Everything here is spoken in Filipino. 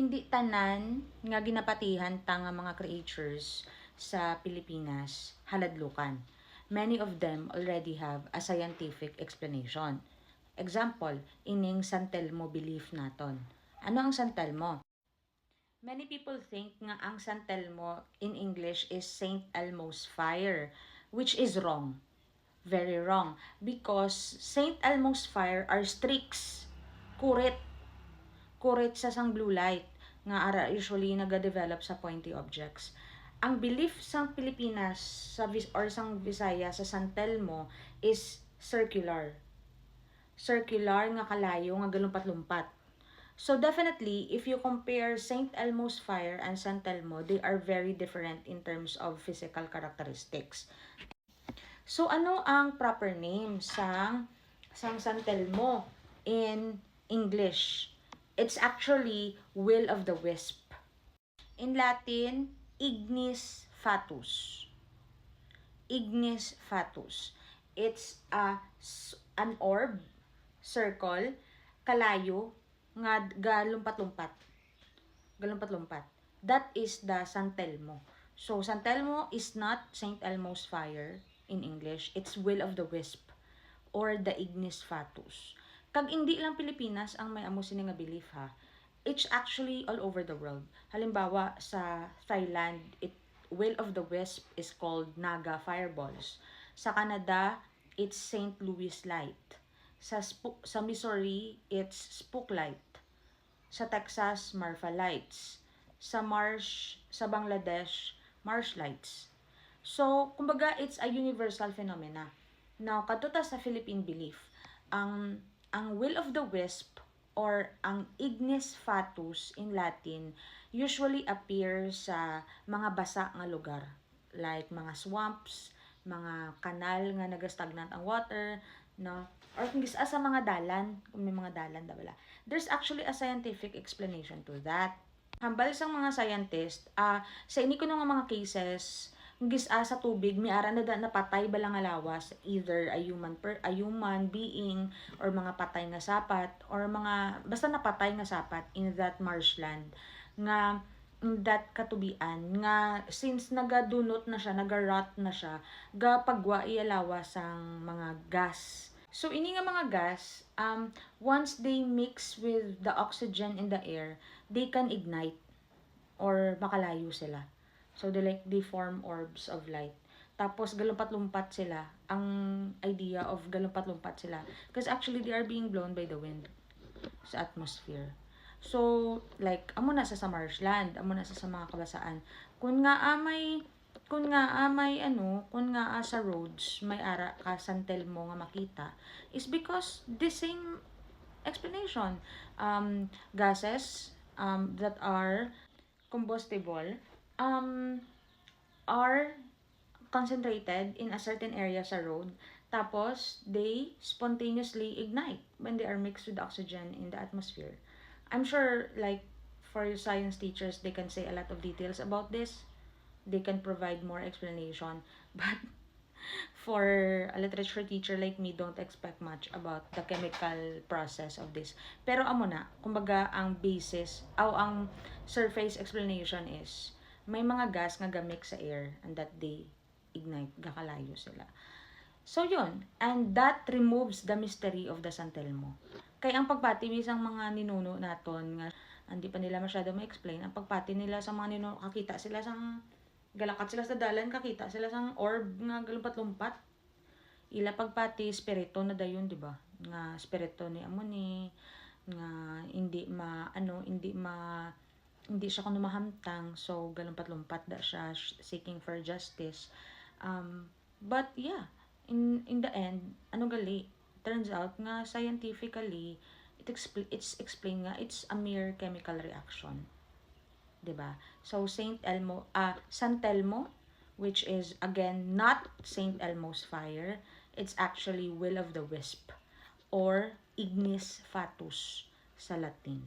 hindi tanan nga ginapatihan ta nga mga creatures sa Pilipinas haladlukan. Many of them already have a scientific explanation. Example, ining San Telmo belief naton. Ano ang San Telmo? Many people think nga ang San Telmo in English is Saint Elmo's fire, which is wrong. Very wrong. Because Saint Elmo's fire are streaks. Kurit. Kurit sa sang blue light nga ara usually nagadevelop sa pointy objects. Ang belief sa Pilipinas or sang Visaya sa San Telmo is circular. Circular nga kalayo nga galumpat-lumpat. So definitely, if you compare Saint Elmo's fire and San Telmo, they are very different in terms of physical characteristics. So ano ang proper name sang San Telmo in English? It's actually will of the wisp. In Latin, ignis fatuus. Ignis fatuus. It's an orb, circle, kalayo, nga galumpat-lumpat. Galumpat-lumpat. That is the San Telmo. So, San Telmo is not Saint Elmo's fire in English. It's will of the wisp or the ignis fatuus. Kag hindi lang Pilipinas ang may amo sini nga belief ha. It's actually all over the world. Halimbawa sa Thailand, will of the wisp is called Naga fireballs. Sa Canada, it's St. Louis light. Sa Missouri, it's spook light. Sa Texas, Marfa lights. Sa Bangladesh, marsh lights. So, kumbaga, it's a universal phenomena. Now, katuta sa Philippine belief, ang will of the wisp or ang ignis fatuus in Latin usually appears sa mga basa nga lugar like mga swamps, mga kanal nga nagastagnant ang water, no? Or kung gisa sa mga dalan, kung may mga dalan wala. There's actually a scientific explanation to that. Hambal sang mga scientist, sa ini ko nga mga cases, gisa sa tubig, may ara na napatay balang alawas, either a human being, or mga patay nga sapat, or mga, basta napatay nga sapat in that marshland, nga, that katubian, nga, since nagadunot na siya, nagarot na siya, pagwa ialawas ang mga gas. So, ini nga mga gas, once they mix with the oxygen in the air, they can ignite or makalayo sila. So, they form orbs of light. Tapos, galumpat-lumpat sila. Ang idea of galumpat-lumpat sila. Because actually, they are being blown by the wind sa atmosphere. So, like, amo na sa marshland, amo na sa mga kabasaan. Kung nga sa roads may ara ka San Telmo nga makita is because the same explanation. Gases that are combustible are concentrated in a certain area sa road, tapos they spontaneously ignite when they are mixed with oxygen in the atmosphere. I'm sure, like, for your science teachers, they can say a lot of details about this. They can provide more explanation. But for a literature teacher like me, don't expect much about the chemical process of this. Pero amo na, kumbaga ang basis, ang surface explanation is, may mga gas nga gamix sa air and that they ignite, gakalayo sila. So yun, and that removes the mystery of the San Telmo. Kaya ang pagpati isang mga ninuno naton nga hindi pa nila masyado ma-explain, ang pagpati nila sa mga ninuno, kakita sila sang galakat sila sa dalan, kakita sila sang orb nga galumpat-lumpat. Ila pagpati spirito na dayon, di ba? Nga spirito ni amoni nga hindi siya kuno mahamtang, so galumpat-lumpat da siya seeking for justice. But yeah, in the end, turns out nga scientifically it's explained nga it's a mere chemical reaction. 'Di ba? So San Telmo, which is again not Saint Elmo's fire, it's actually will of the wisp or ignis fatuus sa Latin.